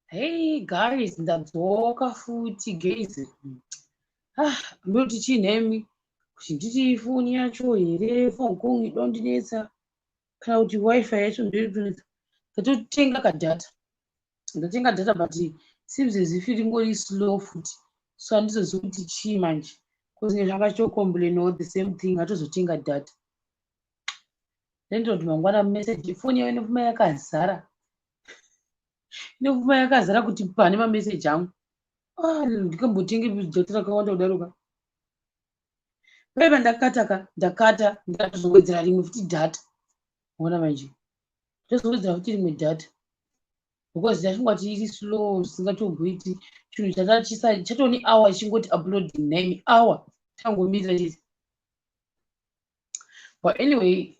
Hey guys, ndadzoka futi guys. Ndoti chinhemi kuti nditi foni yacho here phone kong idondinetsa kana kuti wifi yacho ndoidonetsa. Ndatotenga kadhata. Ndatenga data but seems as if ingori slow futi. So handizozivi kuti chii manje. Because zvakachokomplain all the same thing hatozotenga data. Ndoti mangwana message foni yayo inofuma yakazara. Inofuma yakazara kuti pane mameseji angu. Ndikambotenga data rakawanda kudaroka. Paipa ndakata ndikatozowedzera rimwe futi data. Unaona manje. Ndozowedzera futi rimwe data. Because ndachingoti iri slow singatobhuiti chinhu chatoni hour chingoti uploading name hour tangomirira chete. But anyway,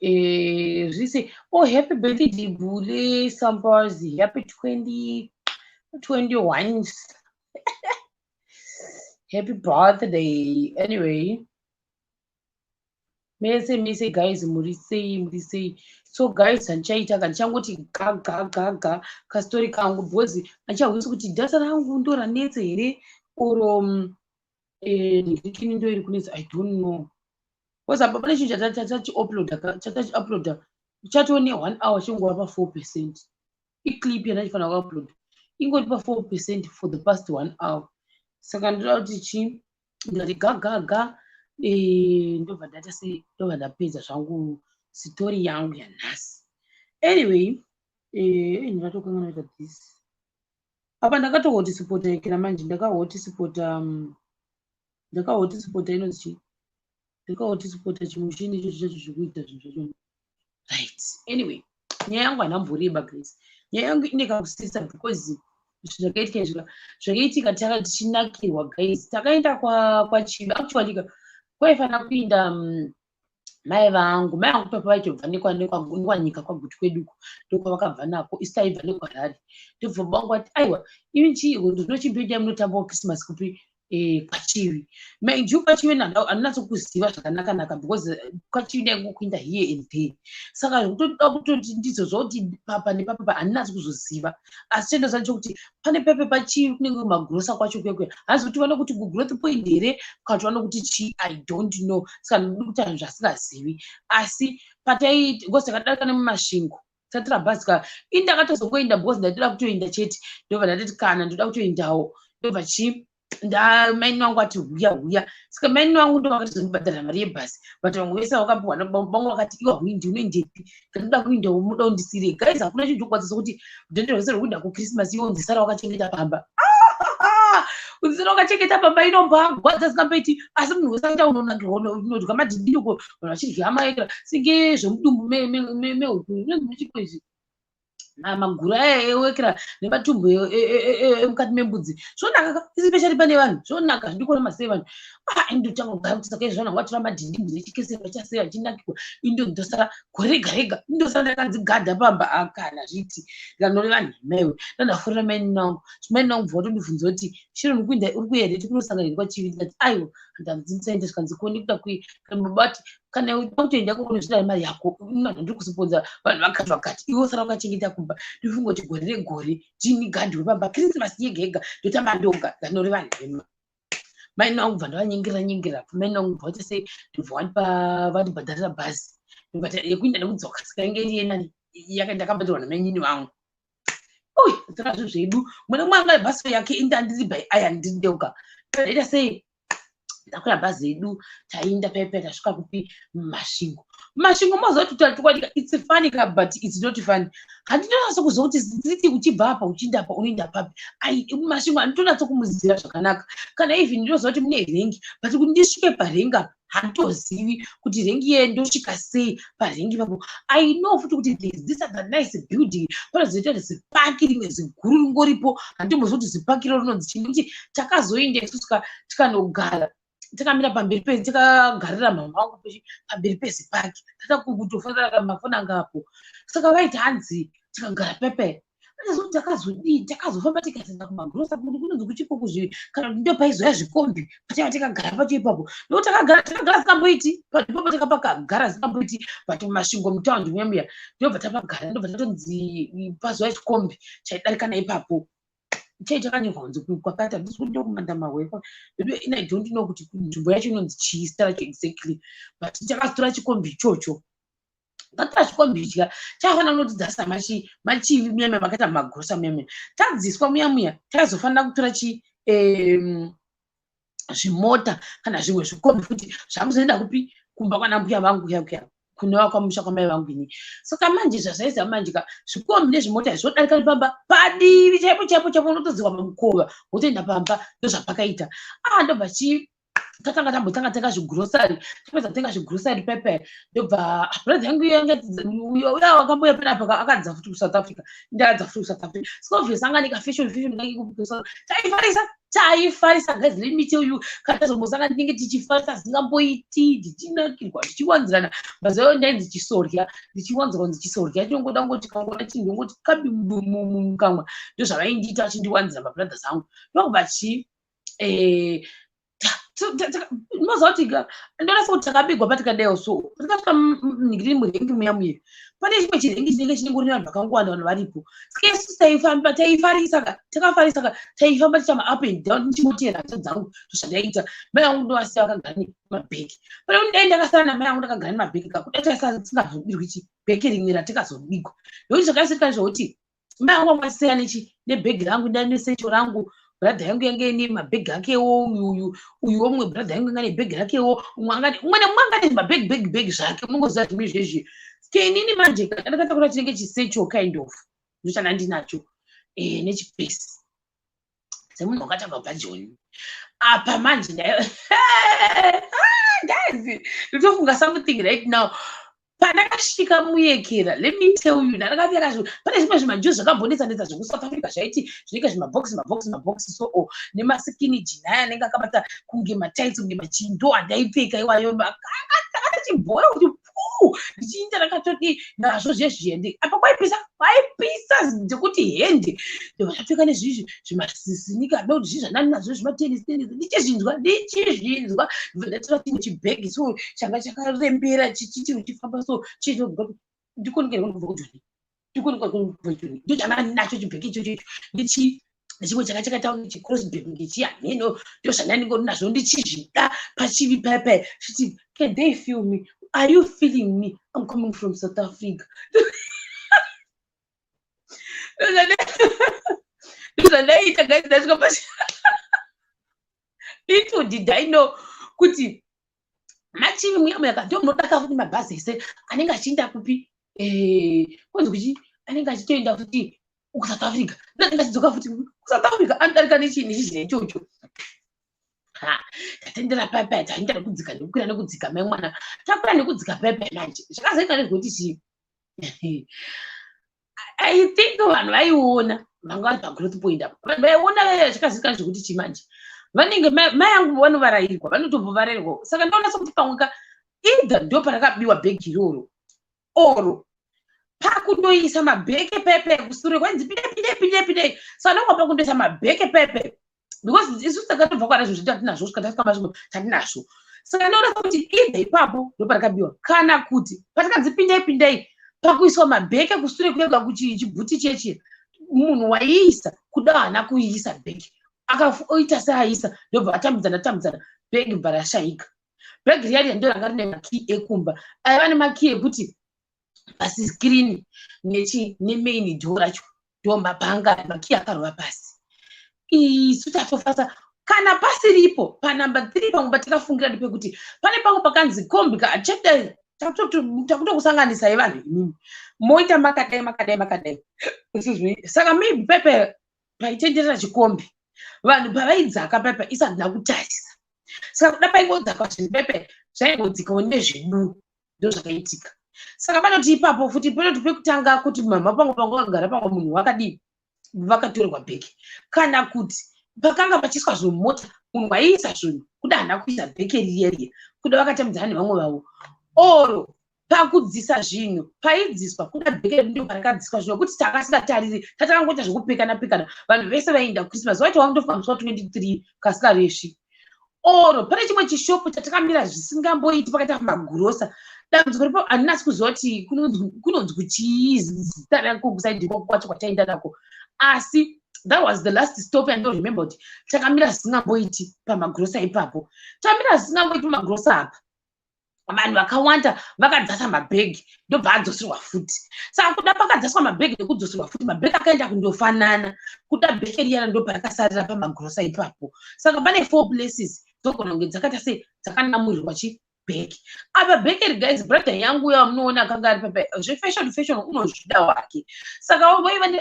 zvise happy birthday Dibule Sampazi, happy 2021. Happy birthday. Anyway, mese guys murisei. So guys hanchaita kanchangoti ga kastori kangu because hanchahwisi kuti data rangu ndo ranetse here or ndikini ndo iri kunetsa, I don't know. Because apa pane chinhu chatachi uploada chatone 1 hour chingova pa 4%. Iclip yanachifana kuupload ingoti pa 4% for the past 1 hour. Saka ndoda kuti chi ndati ga ndobva data ndobva ndapedza zvangu story yangu yanhasi. Anyway, ndakatokanga naita this. Apa ndakatohotspota ikira manje ndakahotspota inonzi chi? Ndakahotspota chimushini icho chacho zvikuita zvinhu zvacho. Right. Anyway, nyaya yangu hanamboreba guys. Nyaya yangu ine kakusisa because zvakaitika tichinakirwa guys. Takaenda kwachivi actually kwaifana kuinda mai vangu papa vaitobva nekwanyika kwaguti kweduko ndokwavakabva nako isaibva nekwarari. Ndobva bangu ati aiwa ivi chii ndinochimboenda munotambawo Christmas kupi kwachivi. Maiju kwachivi handinatsokuziva zvakanaka because kwachivi ndaingokuinda here and there. Saka ndoda kutoti ndizozva kuti papa nepapa handinatsi kuzoziva. Asi chendoziva chokuti pane pepe pachivi kunenge magrosa kwacho kwekwe. Hanzi kuti vanokuti kugrowth point here kana kuti vanokuti chii I don't know. Saka ndodi kuti vanhu zvasingazivi. Asi pataiti because takadarika nemumasvingo tatira bhazi ka indakatozongoenda because ndatoda kutoenda chete ndobva ndatoti kana ndoda kutoendawo ndobva chii maini wangu ati huya. Saka maini wangu ndo vakatozondibhadharira mari yebhasi but vamwe vese vakapiwa bangu vakati iwa huindi unoendepi kandoda kuindawo muda undisire guys. Hakuna chinhu chokwanisa kuti dhende rwese rwekuinda kuChristmas iwo unzisara wakachengeta pamba. Unzisara wakachengeta pamba inombagwadza singamboiti. Asi munhu wese aita unodya madhindini uko vanhu vachidya hama yekera singe zvomudumbu mehuku muchikwezvi magura ewekera nematumbu emukati membudzi zvonaka isipeshari pane vanhu zvonaka ndikona masei vanhu indotangogara kuti saka izvona watora madhindi mbudzi echikesera chasei achinakirwa indondosara gore rega indosara ndakanzigadha pamba akana zviti nganore vanhu maiwe ndandafurira maini wangu bva watondibvunza kuti shiro uri kuenda here tikunosangana kwachivi ndikati aiwa ndanzisaenda zvikanzikoni kuda kanobati kana utoenda kunozvida mari yako ndiri kusiponza vanhu vakati iwo sara wakachengeta kumba ndifunga kuti gore negore ndini gadhi wepamba Christmas yega ndotamba ndonga nganore vanhu vema. Maina wangu bva ndavanyengera maina wangu bva watese ndibva vandibhadharira bhazi yekuinda nekudzoka saka inge iriyenani ndakabhadharwa namainini vangu. Tora zvo zvedu mwana mwanga bhasi yake indandiri by aya ndiri ndoga ndaita sei ndakwira bhazi yedu tainda paipa tasvika kupi masvingo mazoti tatikwatika it's funny but it's not funny. Handinonatso kuziva kuti dziti uchibva apa uchienda apa unoenda papi. Masvingo handitonatso kumuziva zvakanaka kana even ndinoziva kuti mune rengi but kuti ndisvike parenga handitozivi kuti rengi iye ndosvika sei parengi papo. I know futi kuti this is a nice building panozoita kuti zipaki rimwe ziguru ringoripo handimboziva kuti zipaki iro rinonzi chini kuti takazoenda isu tikanogara takamira pamberi takagarira mama wangu pamberi pezipaki tatakutofonera mafoni anga apo. Saka vaiti hanzi tikagara pepe takazofamba tikaenda kumagrosa kunonzi kuchiko kana ndo paizoya zvikombi pataiva takagara pacho ipapo nokuti takagara sikamboiti paipapo takapakagara sikamboiti but mumasvingo mutaundi memuya ndobva tapagara ndobva tatonzi pazoya chikombi chaidarika naipapo. chaita kanyorwa kunzi kwakata ndisi kuti ndokumanda mahwekwa ina I don't know kuti nzvimbo yacho inonzi chii zita racho exactly but takatora chikombi ichocho tatora chikombi ichya chakafanira kunotidzasa machivi muyamya makaita magrosa muyamya tadziswa muya takazofanira kutora zvimota kana zvimwe zvikombi futi zvamuzoenda kupi kumba kwana mbuya vangu kuya kunowa kwamusha kwamai vangu ini saka manje zvazvaisa manje zvikombi nezvimota zvodarika pamba padivi chaipo unotodziwa pamukova wotoenda pamba ndozvapakaita ndobva tatanga tambotanga tenga zvigrosari tapedza tenga zvigrosari pepe ndobva brother yangu uya wakamboya panapa akadza futi kuSouth Africa ndadza futi kuSouth Africa so obviously anganika fashion taifarisa guys let me tell you katazombosanga ndinenge tichifarisa zingamboiti ndichinakirwa ndichiwanzirana mazeyo ndainzi chisorya ndichiwanzirwa ndichisorya chongoda ngoti kangona chindongoti kabi mukamwa ndozvavaindiita vachindiwanzira mabrothers angu ndokubva unoziva kuti ndonasa kuti takabigwa patikadaiwo so tikasvika mningiri murengi muya pane chimwe chirengi chinenge chinengori nevanhu vakangowanda vanhu varipo saka isusu taifamba taifarisa takafarisa taifamba tichama up and down ndichimotera hata dzangu zvazvandaita mai angu ndovasiya vakagara nemabheki pane kuti dai ndakasara namai angu ndakagara nemabheki kakuda tisingazobirwi chibheki rimwe ratikazobigwa nokuti zvakaisirika zvokuti mai angu amwasiya nebhegi rangu ndanesecho rangu brother yangu yange ine mabhegi akewo uyu omwe brother yangu yanga nebhegi rakewo umwe angati mabhegi zvake mungoziva zvimwe izvezvi inini manje ndakatakura chinenge chisecho kind of ndochana ndinacho nechipesi semunhu wakatanga kubva Joni apa manje guys nditofunga something right now pandakasvika muyekera let me tell you ndakapfeka pane zvimwe zvimajuzi zvakambonetsanetsa zvekuSouth Africa zvaiti zvinenge zvimaboxi so nemasikini jini aya anenge akabata kunge mataiti kunge machindo andaipfeka iwayo akachibhora kuti ndichiinda ndakatoti nazvo zvezviende apa kwaipisa ndekuti hende ndopfeka nezvizvi zvimasinika doti zvii zvanani nazvo zvimatenisi ndichizvinzwa ndatora chimwe chibhegi so changa chakarembera chichiti uchifamba so ndikonikera kubva kuJoni ndochanga nacho chibhegi ichocho nechimwe changa chakaita chicrossbag ngechiyanheno ndozvandaningo nazvo ndichizvida pachivi pepe chiti can they feel me? Are you feeling me? I'm coming from South Africa. Little did I know kuti machivi muyamuyaka ndomunodaka futi mabhazi ese anenge achienda kupi kwanzi kuti anenge achitoenda futi kuSouth Africa anenge achidzoka futi kuSouth Africa anodarika nechizvine ichocho tatendera pepe taenda nekudzika nekukwira nekudzika mai mwana takwira nekudzika pepe manje zvakazoita nezvekuti chii I think vanhu vaiona vanga vari pagrowth point apo vanhu vaiona zvakazoita nezvekuti chii manje vanenge mai angu vanovarairwa vanotobvovarairwa saka ndaonasa kuti pamweka either ndo parakabiwa bhegi iroro oro pakundoisa mabheke pepe kusure kwanzi pidei saka ndongapa kundoisa mabheke pepe because isusu takatobva kwana zvozviti hatinazvo svika tasvika masviko tatinazvo saka ndaonasa kuti either ipapo ndo parakabiwa kana kuti patikanzi pindei pakuiswa mabheke kusure kuega kuchibhuti chechi munhu waiisa kuda hana kuiisa bhegi akaoita seaisa ndobva atambudzana bhegi bva rashayika bhegi riya ndo ranga rine makii ekumba aiva nemakii ekuti pasiskirini nemain door racho ndomapanga makii akarova pasi isu tatofasa kana pasiripo panamba 3 pamwe patikafungira ndepekuti pane pamwe pakanzi kombi takutokusanganisai vanhu inini moita makadai saka maybe pepe paitenderera chikombi vanhu pavaidzaka pepe isandina kutarisa saka kuda paingodzaka zvinhu pepe zvaingodzikawo nezvedu ndo zvakaitika saka panoti ipapo futi panoti pekutanga kuti mama pangu vakagara pamwe munhu wakadii vakatorerwa bheki kana kuti pakanga pachiiswa zvinhu mota munhu waiisa zvinhu kuda hana kuisa bheki riyeriya kuda vakatambudzana nevamwe vavo oro pakudzisa zvinhu paidziswa kuda bheki ndo parakadziswa zvinhu kuti takasingatariri tatangoita zvekupekana vanhu vese vainda Christmas waiti wangotofambiswa 23 kasikareshi oro pane chimwe chishopu chatakamira zvisingamboiti pakati pamagurosa dambudziko ripo handinasi kuziva kuti kunonzi kuchii zita rako kusaidhiko kwacho kwataenda nako asi that was the last stop and don't remember kuti takamira zisingamboiti pamagrosa ipapo tamira zisingamboiti pamagrosa apa vanhu vakawanda vakadzasa mabhegi ndobva adzoserwa futi saka kuda pakadzaswa mabhegi nekudzoserwa futi mabhegi akaenda kundofanana kuda bheki riyana ndoparakasarira pamagrosa ipapo saka pane 4 places dzogona kunge dzakaita sei dzakanamurirwa chibheki apa bheki guys brother yangu uya munoona akanga ari pepe zvefashion unozvida wake saka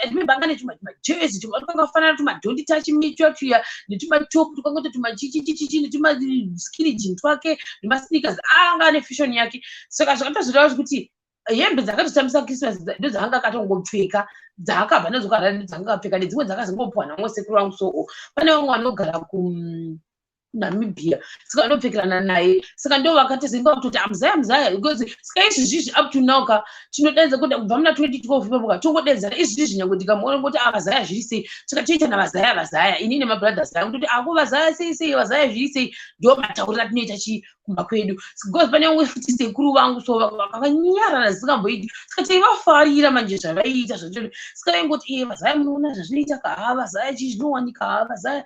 ndimebanga netumajezi tukanga kufanana tumadondi tachimicho tuya netumatopu tukangoti tumachichichichi netumaskini jini twake nemasneakers anga ane fashion yake saka zvakatozvireva kuti hembe dzakatotambisa Christmas ndodzaanga akatongopfeka dzaakabva nadzo dzanga akapfeka nedzimwe dzakazongopuwa namwe sekuru wangu soo pane vamwe vanogara Namibia saka ndopfekerana naye saka ndo vakatezimba kuti amzaya because saka izvizvi up to now ka tinodenza kuti kubva muna 2012 papoka tongodenzana izvizvi nyange ndikamuona kuti avazaya zviri sei tikatoita navazaya inini mabrothers angu kuti ako vazaya sei vazaya zviri sei ndo mataurira tinoita kumba kwedu because pane umwe futi sekuru vangu so vakanyarara zisingamboiti saka taivafarira manje zvavaiita zvacho saka vaingoti vazaya munoona zvazvinoita ka vazaya chizvinowanika vazaya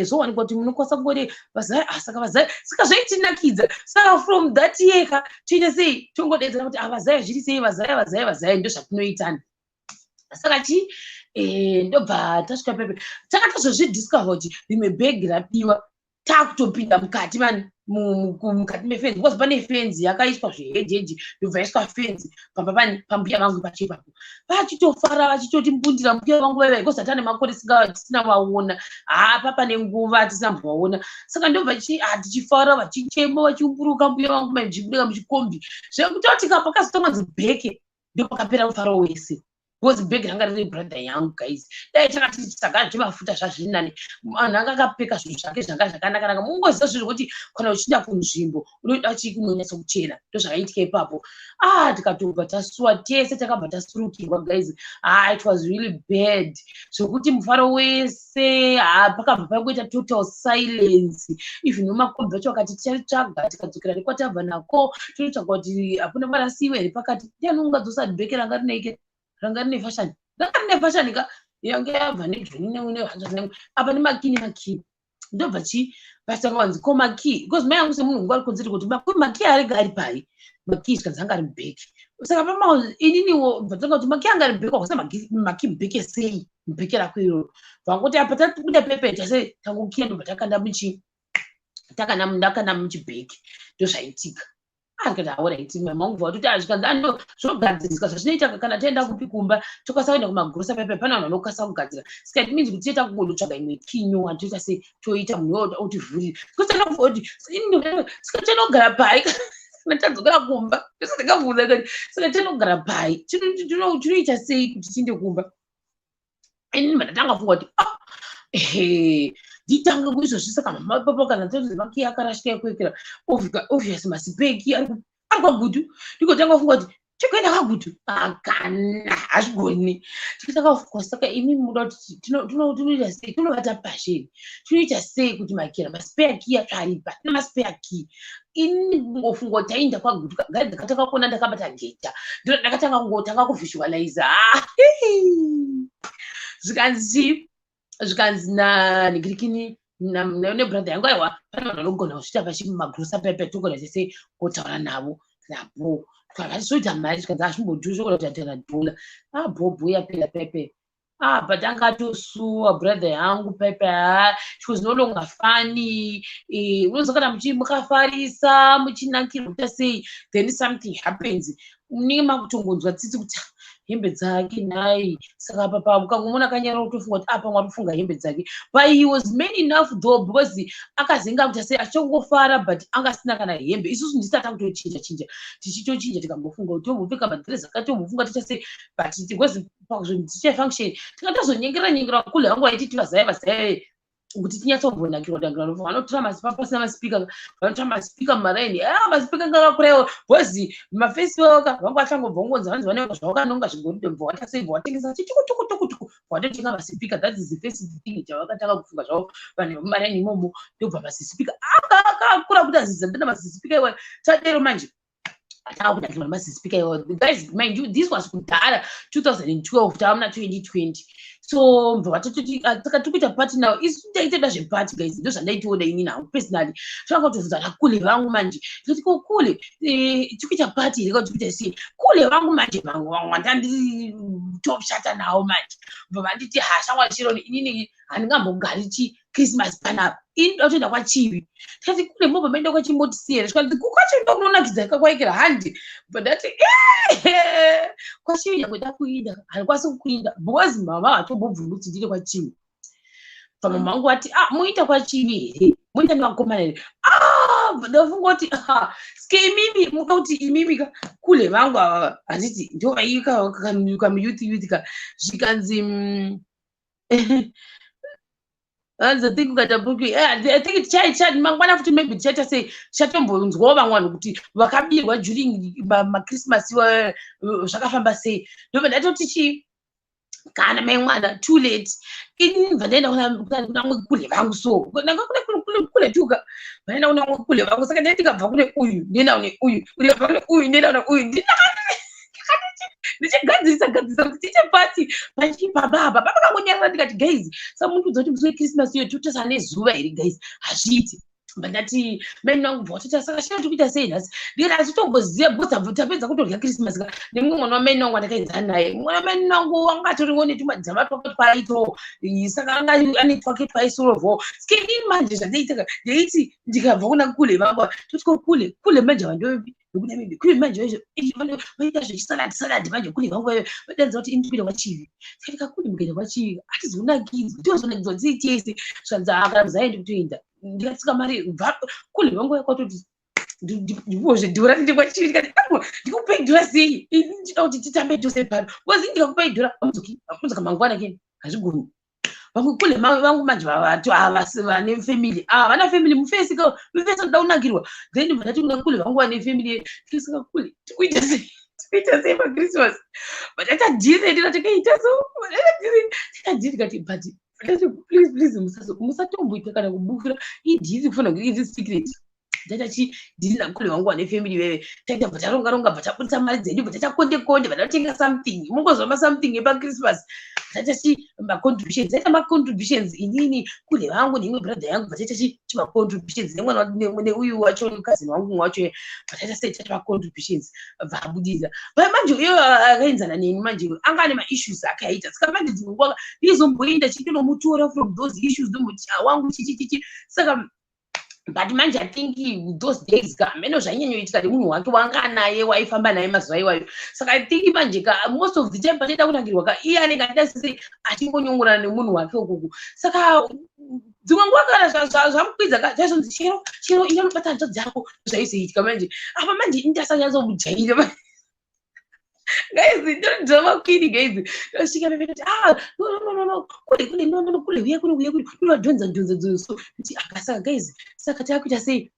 zowanikwa kuti munokwanisa kungoti vazaya saka vazaya saka zvaitinakidza saka from that year ka toita sei tongodedzera kuti vazaya zviri sei vazaya ndo zvatinoitana saka ndobva tasvika pepe takatozozvidiscover kuti rimwe bhegi rapiwa takutopinda mukati mukati mefenzi because pane fenzi yakaiswa zvehejeji ndobva yaiswa fenzi pambuya vangu pachipapo vachitofara vachitoti mbundira mbuya vangu vaiva because hatane makore tisina vaona apa pane nguva tisina mbovaona saka ndobva tichifara vachichema vachiumburuka mbuya vangu maizvibudika muchikombi zvekutoti kapakazotonganzi bheke ndopakapera mufaro wese because bhegi ranga riri brother yangu guys dai takati tisagara mafuta zvazvirinani vanhu anga akapfeka zvinhu zvake zvanga zvakanaka mungoziva zvinhu kuti kana uchinda kunzvimbo unoda chikunonyatsa kuchena ndozvakaitika ipapo tikatobva tasuwa tese takabva tasurukirwa guys it was really bad zvokuti mufaro wese pakabva pangoita total silence even nemakombi acho akati tichatsvaga tikadzokera nekwatabva nako tinotsvaga kuti hakuna marasiwe here pakati ndiani ungadzosa bheke ranga rinoike ranga rine fashion ka yange yabva nedronine hanzva apa nemakini ndobva vatanga vanzi ko maki because mai yangu semunhu ngwari kunziri kuti maki arega ari pai maki zvikanzi anga ari bheki saka pama ininiwo bvatanga kuti maki anga ari bheki wakusa maki bheke sei bheke rako iroro vangoti apa tabuda pepe tase tangokia ndobva takanda muchibheki ndozvaitika akati alright mamangu vatoti zvikanzi zvogadziriswa zvazvinoita kana taenda kupi kumba tokwanisa kuenda kumagrosa pepe pana vanhu vanokwanisa kugadzira saka it means kuti tieta kungotsvaga imwe kinyo watoita se toita munhu utivhurire kuti saka tinogara pai kana tadzokera kumba ndikabvunza kuti saka tinogara pai tinoita sei kuti tiende kumba inini ndatanga kufunga kuti nditanga kuizvozvi saka mama papa kana toti maki akarashika ekuekera obvious masipeki ari kwagutu ndikotanga kufunga kuti tikuenda kwagutu kana hazvigoni tikatanga kufunga saka imi muda kuti tinoita sei tinovata pasheni tinoita sei kuti makera masipeki atsvaripa tina masipeki ini ngofunga kuti tainda kwagutu gari ndakatanga kuona ndakabata geta ndakatanga kungotanga kuvisualiza zvikanzi negirikini nebrother yangu aiwa pane vanhu vanogona kusvita pachimagrosa pepe togona tese kotaura navo napo vachizoita mari zvikanzi hazvimbodhuri zvokuda kuti atera dhola bhobuya pera pepe but angatosuwa brother yangu pepe because no longer funny unoziva kana mukafarisa muchinakirwa kuita sei then something happens munenge makutongonzwa tsitsi kuti hembe dzake nai saka papa ukangomona kanyara utofunga kuti apa mwari kufunga hembe dzake but he was man enough though because akazenga kuti ase achongofara but angasina kana hembe isusu ndisata kutochinja tichitochinja tikambofunga kuti tombopfeka madress akatombofunga tichase but because ticha function tikatozonyengera kule wangu aiti tivazaya kuti tinyatsogondakirwa vanotora masipapasina masipika vanotora masipika mumaraini masipika ngakakuraiwo bhozi mumafestival vangu achangobva ngonza vanzi vanenge zvavakanonga zvigoridhe bva watasebva watengesa chitukutukutukutuku watotenga masipika that is the first thing chavakatanga kufunga zvavo vanhu vemumaraini imomo ndobva masisipika akakura kuti aziza ndana masisipika iwa tadero manje atanga kudakirwa namasisipika iwa guys mind you this was kudhara 2012 taamuna 2020 so vatototi takatukuita party now isu taiteda zvepati guys ndo zvandaitoda ini now personally zvakatobvunza kule vangu manje ndoti ko kule tikuita party reka tikuita sei kule vangu manje vangu wandandiri top shata nawo manje vanditi hasha wachiro inini handingambogari Christmas panapa ini ndatoenda kwachivi tati kule mobva maenda kwachimotisiyera zvikati kukacho ndokunonakidza kakwaikira handi but ndati kwachivi nyange ndakuinda handikwanisi kukuinda because mama vatobvunza kuti ndiri kwachivi pamama vangu vati muita kwachivi here muita nevakomana here ndafunga kuti ske imimi mukauti imimi kule vangu handiti ndovaika kamuyuth ka zvikanzi I think I think it's child mangwana futhi maybe chacha say chatombonzwa vamwe vanhu kuti vakabirwa during Christmas zvakafamba sei ndo ndatoti kana mai mwana too late ini vandaenda kuna kule vangu so ndanga kule tuka vandaenda kuna kule vangu saka ndikabva kune uyu ndenda kune uyu ndikabva kune uyu ndenda kune uyu ndichigadzirisa kuti tiite party baba vakangonyarara ndikati guys samuntu dzoti musi weChristmas iyo totasa nezuva here guys hazviiti ndati mai vangu bvatota saka shira tikuita sei nhasi ndikati togozia because tapedza kutorya Christmas ka nemumwe mwana wamai vangu andakaenzana naye mwana wamai vangu wanga atoriwo netumadzama twake twaito saka anga ane twake twaisorovo skeni manje zvandaitaka ndeiti ndikabva kuna kule vangu totiko kule manje vandovi ndokuda mimi kule manje vaita zvechisaladi manje kule vangu vadanza kuti indipinda kwachivi saka kule mukaenda kwachivi hatizonakidzwa tiozonakidzwa tiitese zvanza zaendi kutoenda ndikatsika mari kule vangu yakwatoti ndivozvedhura tindi kwachivi ndikati ndikupei dhura sei ndida kuti titambe tose pano kozi ndikakupei dhura amuzoka mangwana keni hazvigoni vamwe kule vangu manje vane family vana family mufesi ndoda kunakirwa then vandati kuna kule vangu vane family saka kule tikuita sei paChristmas vatachadhire ndinatakaita so tikadhiri tikati but please musatomboita kana kubukira idhiri kufana kuizi secret tatachi ndina kule vangu vane family veve taita vataronga vataputsa mari dzedu vatachakonde vatatenga something mungozwa something yepaChristmas tatachi macontributions inini kule vangu neimwe brother yangu vatatachi macontributions nemwana uyu wacho cousin wangu wacho vatata tata macontributions vabudira manje iyo akaenzana neni manje anga ane maissues akaita saka manje dzingwa ndizomboenda chitonomutora from those issues ndomuti wangu chichichichi saka but manje I think those days meno zvanyanyoitika nemunhu wake wanga naye waifamba naye mazuva iwayo saka I think manje most of the time patenda kunakirwa iye anenge atasisi achingonyongorana nemunhu wake ukuku saka dzimwe nguva kana zvamukwidza zvaizonzi chero inonobata hanzva dzako zvaizoitika manje apa manje indasanyazomujaira guys don't kidding guys shika bebe no kule uya kule so akasaka guys saka takuita sei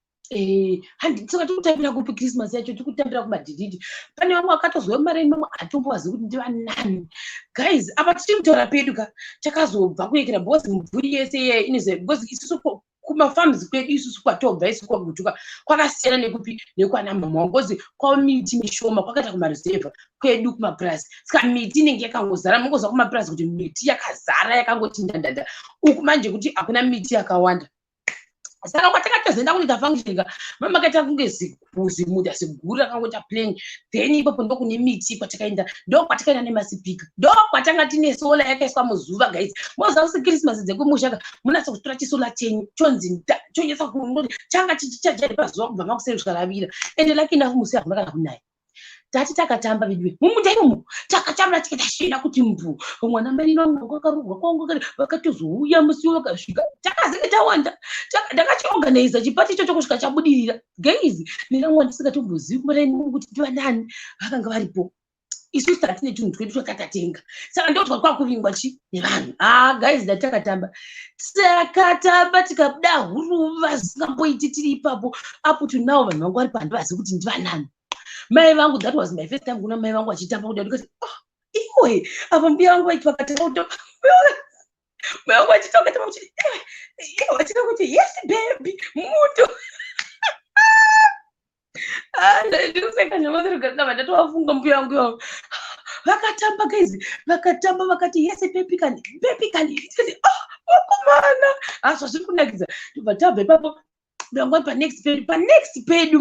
handi saka tikutambira kupi Christmas yacho tikutambira kumadhidhidhi pane vamwe vakatozwa mari mamwe atombowazi kuti ndiva nani guys apa tichimutaura pedu takazobva kuekera because mumvuri yese inoziva because isusu kumafarms kwedu isusu kwatobva isusu kwagutuka kwakasiyana nekupi nekwana mama wangu because kwamiti mishoma kwakaita kumareserva kwedu kumapurasi saka miti inenge yakangozara mungozwa kumapurasi kuti miti yakazara yakangoti ndandanda uku manje kuti hakuna miti yakawanda saka kwatakatozoenda kunoita function mama akaita kunge zimuda ziguru rakangota playing then ipapo ndokune miti kwatakaenda ndokwatakaenda nemasipika ndokwatanga tine sola yakaiswa muzuva guys moza kusi Christmas dzekumusha munatsa kutora chisola chenyu chonzi chonyesa kuti changa chichajari pazuva kubva makuseri ravira ende lucky enough musi aguma kana kunaya tati takatamba vidwe mumutaimo takatamba tikatashina kuti mbu mwana mbeni nonga kwakarugwa kwangu vakatozouya musi wakasvika takazenge tawanda takachiorganize chipati ichocho kusvika chabudirira guys nina ndisingatombozivi muraini mungu kuti ndiva nani vakanga varipo isusu tatine chinhu twedu twakatatenga saka ndotwa kwakuvingwa nevanhu guys ndatakatamba tikabuda huruva zisingamboiti tiri ipapo apo tunawo vanhu vangu vari pandi vazivi kuti ndiva nani mai vangu that was my first time kuna mai vangu achitamba kuda ndikati iwe apa mbuya vangu vaiti vakatanga kutamba mai vangu achitamba kuti iwe achitamba kuti yes baby muto ndikuseka nyamadhirikana ndatovafunga mbuya vangu iwavo vakatamba guys, vakatamba vakati yese pepikani wakomana asi zviri kunakidza tobva tabve ipapo ndangwa panext page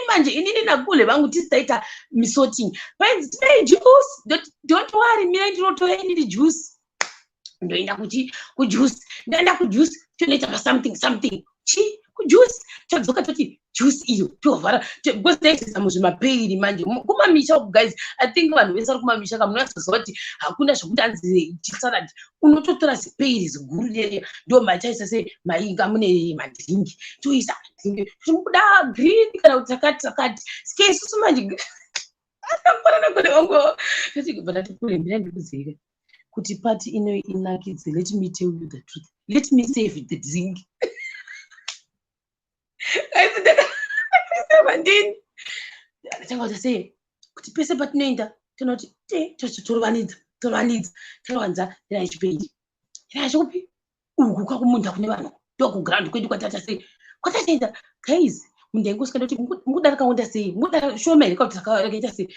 manje inini nakule vangu tisitaita misorting painzi tinai juice don't worry mina ndinotora inini juice ndoenda kujuice ndaenda kujuice tonoita pasomething kujuice tadzoka toti juice iyo tovhara because taisisa muzvimapeiri manje kumamisha guys. I think vanhu vese vari kumamisha kamunoziva kuti hakuna zvokuti anzi chisalad unototora zipeiri ziguru leriya ndo machaisa se mainga mune madhiringi toisa madhiringi zvinobuda green kana kuti takati sike isusu manje atamborana kune vangu kuti ndatikule ndina ndikuziva kuti pati ino inakidze. Let me tell you the truth, let me save the drink. Ndini ndanga kuti kuti pese patinoenda tinoti torowanidza ira chipedi ira chopi uku kwakumunda kune vanhu ndokuground kwedu kwatataenda guys mundengo usikanda kuti mukudarika onda sei mukudara shomeri kuti takakaita sei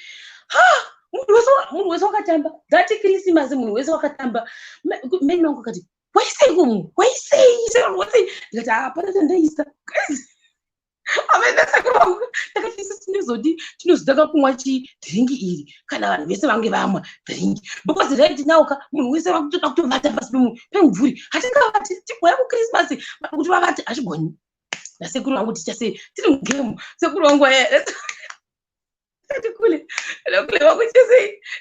munhu wese wakatamba dhati Christmas munhu wese wakatamba meni wangu akati waisei ndikati hapana tandaisa tinozodaka kumwa chidhiringi iri kana vanhu vese vange vamwa dhiringi because right now munhu wese vakutoda kutovata pasi pemumvuri hatingavati tibwaya kuChristmas kuti vavati hachigoni nasekuru vangu tichase tiri mugemu sekuru vangu tikule vangu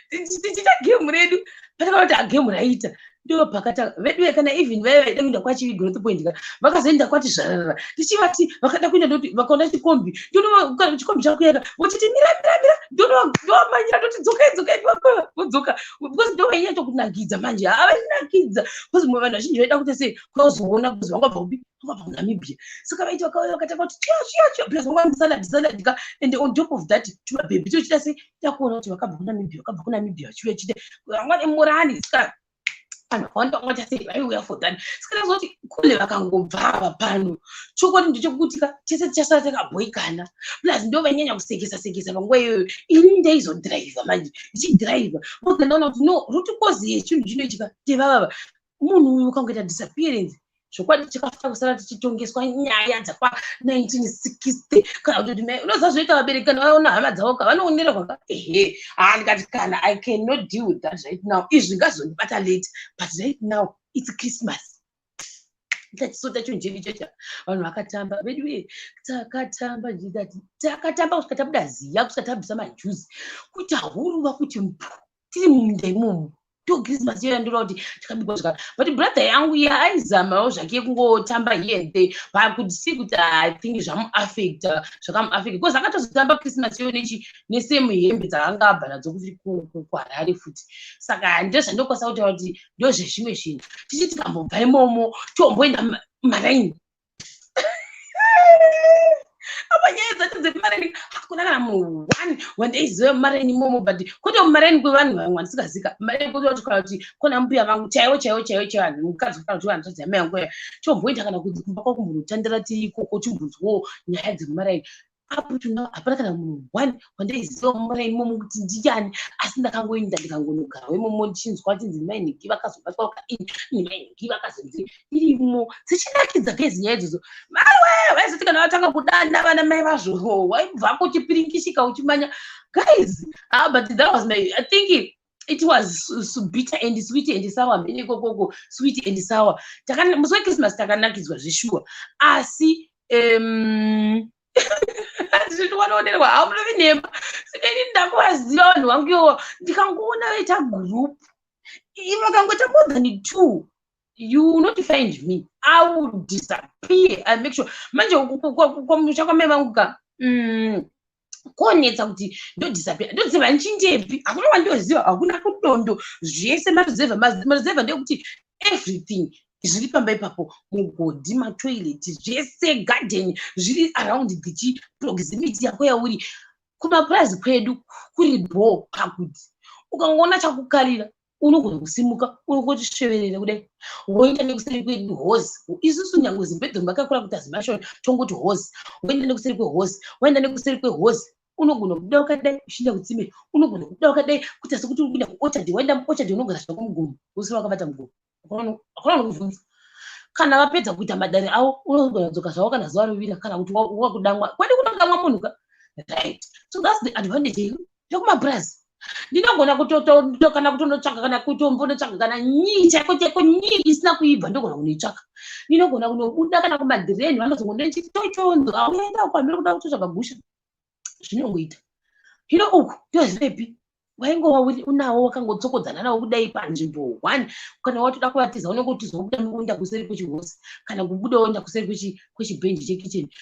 tichita gemu redu patakavati agemu raita ndo pakata vedu kana even vaida kuenda kwachi growth point vakazoenda kwati zvarara tichivati vakada kuenda ndoti vakaona chikombi ndono chikombi chakuyaka vochiti mira ndono manyira ndoti dzokai vodzoka because ndo vainya tokunakidza manje havanakidza because mwe vanhu vazhinji vaida kuti sei kwazoona because vanga bva kuNamibia saka vaiti vakauya vakataka kuti chiyo plus vanga salad ka and on top of that tumabhebi tochita sei takuona kuti vakabva kuNamibia vachiuya chite vamwe morani saka vanhu sei vaiuya for that saka zoti kule vakangobva pano chokwadi ndechekutika chese tichasara takabhoikana plus ndo vainyanya kusekesa panguva iyoyo ini ndaizodhiraivha manje ichidhiraivha because ndaona kuti no ruti kozi yechinhu chinoitika tevavava munhu uyu ukangoita disappearance zvokwadi chakafata kusara tichitongeswa nyaya dzakwa1960 kana kuti unoziva zvoita vabereki kana vaona hama dzavo vanoonera kwaka ndikati kana I cannot deal with that right now izvi ngazondibata late but right now it's Christmas ndatisota chinhu chedu ichocha vanhu vakatamba vedu takatamba takatamba kusvika tabuda ziya kusvika tabvisa majuzi kuti hahuruva kuti tiri mumunda imomo to Christmas iyo ndiro kuti tikabikwa zvakara but brother yangu aizamawo zvake kungotamba here and there kuti see kuti I think zvamuaffecta because akatozotamba Christmas iyo nesemu hembe dzakanga abva nadzo kuti kuHarare futi saka ndozvandokwasa kutaura kuti ndozvezvimwe zvinhu tichi tikambobva imomo tomboenda maraini apanyaya dzacho dzemaraini hakuna kana munhu wandaiziva maraini imomo but kwete maraini kwevanhu vamwe vandisikazika maraini kwete kuti kona mbuya vangu chaiwo vanhu mukadzi kana kuti vanhu zvadzamai yangu ya chomboita kana kuti kumba kwakumbonotandira tiri ikoko chimbonzwawo nyaya dzemaraini up to now hapana kana munhu wandaiziva maraini imomo kuti ndiani asi ndakangoenda ndikangonogarawo imomo ndichinzwa kuti nzimainhiki vakazobatwa wakaini mainhiki vakazonzi irimo dzichinakidza gezi nyaya idzodzo maiwe vaizoti kana vatanga kudana vana mai vazvo waibvako uchipiringishika uchimanya guys but that was my I think it was bitter and sweet and sour mene kokoko sweet and sour musi weChristmas takanakidzwa zveshuwa asi zvinowaonerwa hamunovi nhemba sikeni ndakuvaziva vanhu vangu iwo ndikangoona vaita group vakangoita more than 2 you will not find me I will disappear and make sure manje kwamusha kwamai vangu ka konetsa kuti ndodisappear ndoziva nchindepi hakuna wandoziva hakuna kudondo zvese maruzevha ndekuti everything zviri pamba ipapo mugodhi matoileti zvese garden zviri around the proximity yako yauri kumapurazi kwedu kuri bho pakuti ukangoona chakukarira unogona kusimuka unongotisveverera kudai woenda nekuseri kwedu hosi isusu nyange zimbabwe makakura kuti azimashoni tongoti hosi woenda nekuseri kwehosi woenda nekuseri kwehosi unogona kudauka dai uchinda kutsime, unogona kudauka dai kuti sekuti ukuda kuochadhi, waenda muochadhi unogara zvako mugomo, usiri wakabata mugomo. Akuna kuvhunza. Kana vapedza kuita madare avo, unogona kudzoka zvavo kana zuva rovira kana kuti wakudamwa. Kwadi kutodamwa munhu ka. Right. So that's the advantage yekumabhurazi. Ndinogona kana kutondotsvaka kana kutombonotsvaka kana nyii chaiko chaiko nyii isina kuibva ndogona kunoitsvaka. Ndinogona kunobuda kana kumadhireni vanozongoenda chitochonzo auenda ukamira kuda kutotsvaka gusha. Zvinongoita. Hino uku ndozvipepi. Waingova unawo wakangotsokodzana nawo kudai panzvimbo 1 kana watoda kuvatiza unenge utizobuda uenda kuseri kwechihosi kana kubuda uenda kuseri kwechibhenji chekicheni.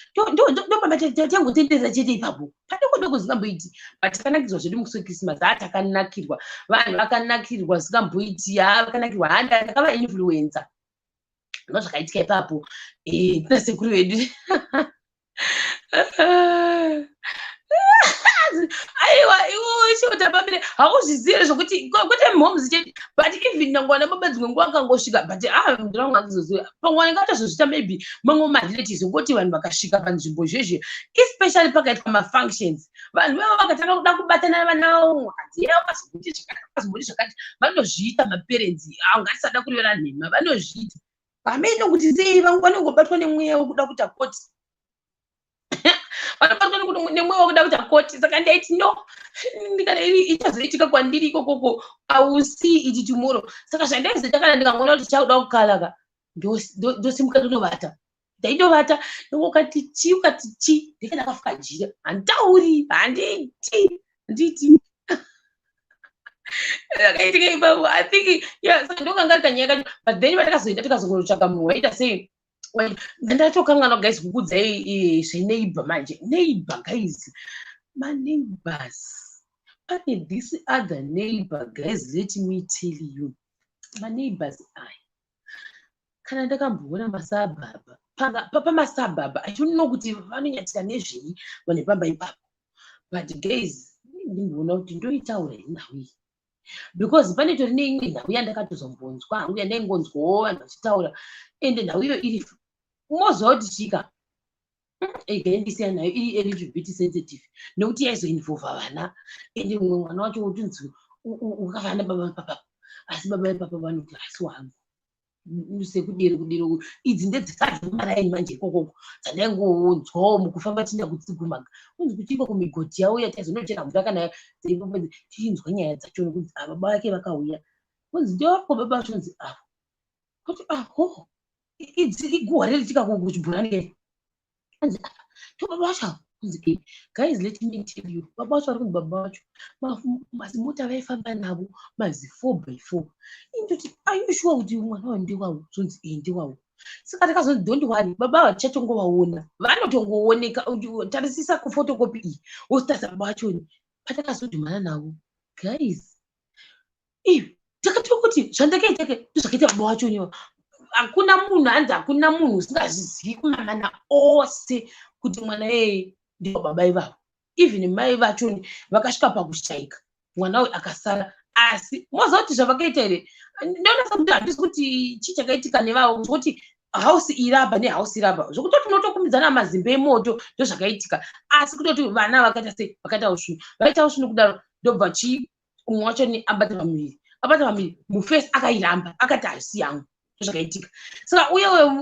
Ndopamba tangotenderera chete ipapo. Padoko zikamboiti. But takanakirwa zvedu musi weKrisimasi takanakirwa. Vanhu vakanakirwa zikamboiti vakanakirwa handa takava influencer. Ndozvakaitika ipapo. Kuna sekuru vedu. Aiwa iwe chotapambire hauzvizive zvokuti kwete mhomuzi chete but even nangwana baba dzimwe nguva akangosvika but ndinonga andizoziva pamwe ngatozozvita maybe mamwe marelatives ngoti vanhu vakasvika panzvimbo zvezve especially pakaitwa mafunctions vanhu vavo vakatanga kuda kubatana navana vavo mukadzi yavo akazomboti zvakati vanozviita maparents ngatisada kureva nhema vanozviita pamene kuti sei vamwe vanongobatwa nemweya wekuda kuita koti vanobatwa nemweya wekuda kuita koti saka ndaiti no ichazoitika kwandiri ikokoko ausi iti tomorrow saka zvandaizoita kana ndikangoona kuti chauda kukalaka ndosimuka ndonovata ndaindovata ukati chi ndikana kafuka jira handitauri handiti akaitika ipapo I think saka ndokanga rikanyaya but then patakazoenda tikazongotsvaka munhu waita sei ndatokangana guys kukudzai zveneighbor manje neighbor guys maneighbors pane this other neighbor guys let me tell you maneighbors aya kana ndakamboona masabhabha pamasabhabha I don't know kuti vanonyatsika nezvei vanhu pamba ipapo but guys ndimboona kuti ndoitaura inawi because pane tori neimwe nhau yandakatozombonzwa hangu yandaingonzwawo vanhu vachitaura ende nhau iyo iri mozva kuti chika igaindisiya nayo iri a little bit sensitive nokuti yaizoinvolva vana ende mumwe mwana wacho utunzi ukafana nababa papa asi baba papa vanoti asi wangu sekudiri idzi ndedzikadzi maraini manje ikokoko dzandaingonzwawo mukufamba tinda kutsigumaga kunzi kuchika kumigoti yavo yataizondochera mvura kana tichinzwa nyaya dzacho nokunzi baba vake vakauya kunzi ndewako baba vacho nzi avo kuti aho idzi iguwa reritika kuchibhurani kai anzi to baba vacho kunzi guys let me tell you baba vacho ari kunzi baba vacho mazimota vaifamba navo mazi 4x4 indoti ayushuwa kuti mwana wawo ndewawo zonzi ndewawo saka takazonzi don't worry baba vachachongovaona vanotongooneka tarisisa kufotokopi iyi wositasa baba vachoni patakazodhumana navo guys takatiwa kuti zvandakaitake ndozvakaita baba vachoniwa hakuna munhu hanzi hakuna munhu usingazvizivi kumamana ose kuti mwana ndiwo baba ivavo even mai vachoni vakasvika pakushaika mwana uyu akasara asi moziva kuti zvavakaita here ndonasa kuti handisi kuti chichakaitika nevavo zvokuti hausi iraba nehausi iraba zvokutoti unotokumidzana mazimbe emoto ndozvakaitika asi kutoti vana vakaita sei vakaita ushunu vaita ushunu kudaro ndobva umwe wacho abata pamiri mufesi akairamba akati haisi yangu zvakaitika saka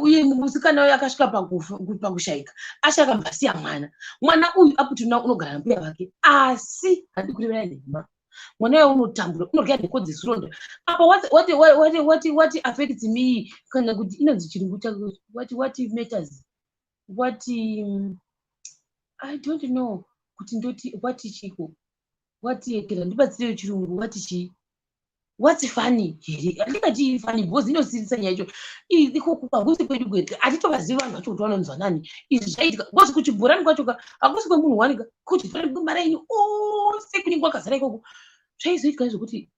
uye musikana uyu akasvika pakushaika ashakambasiya mwana uyu aputuna unogara nambuya vake asi handi kurevera nhema mwana uyu unotambura unorya nheko dzesuronda apa what affects me kana kuti inonzi chirungu chako what matters what I don't know kuti ndoti what chiko what kira ndibatsire chirungu what's funny here andikati funny because inosirisa nyaya yacho ikoko hakusi kwedu kwedu atitovazivi vanhu vacho kuti vanonzwa nani izvi zvaitika because kuchibhurani kwacho hakusi kwemunhu wanika kuchibhurani kwemaraini ose kunenge kwakazara ikoko zvaizoitika nezvokuti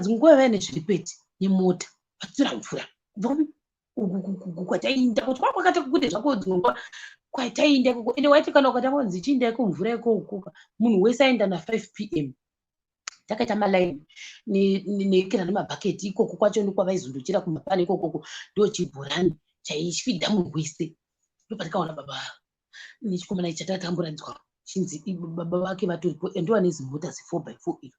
dzimwe nguva vaya nezviripeti nemota vatsira mvura kubva kwatainda kuti kwakwakati kukude zvako dzimwe nguva kwatainda ikoko ende waiti kana ukatanga kunzi chiinda ikomvura ikokoka munhu wese aenda na5 PM takaita malaini nekera nemabhaketi ikoko kwacho ndikwavaizondochera kumapani ikokoko ndochibhurani chaifidha munhu wese ndopatikaona baba nechikomana ichi chatatambura chinzi baba vake vatoripo ende vane zimota zi4x4 iri.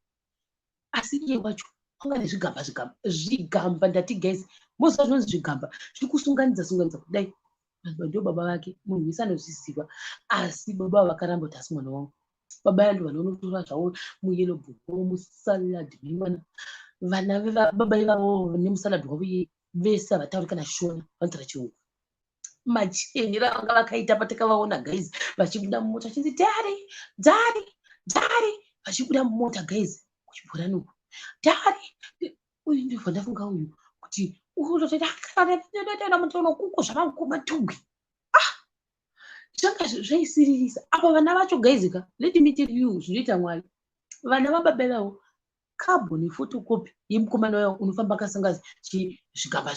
Asi iye wacho anga nezvigamba ndati guys, moziva zvinonzi zvigamba zviri kusunganidza kudai. Ndio baba vake munhu wese anozviziva, asi baba vakaramba kuti asi mwana wangu. Baba vantu vanotora zvavo muyelo bhuku musalad nemwana vana baba ivavo nemusalad wavo vese havatauri kana shona vanotaura chirungu. Machenjera vanga vakaita patakavaona guys vachibuda mumota vachinzi dhari vachibuda mumota guys kuchibhorani uku. Dhari uyu ndibva ndafunga uyu kuti unotoenda mutono kuko zvamakumatugwi. Zvanga zvaisiririsa apa vana vacho guys ka let me tell you zvinoita Mwari. Vana vababa vavo carbon photocopy yemukomana wavo unofamba kasangazi zvigamba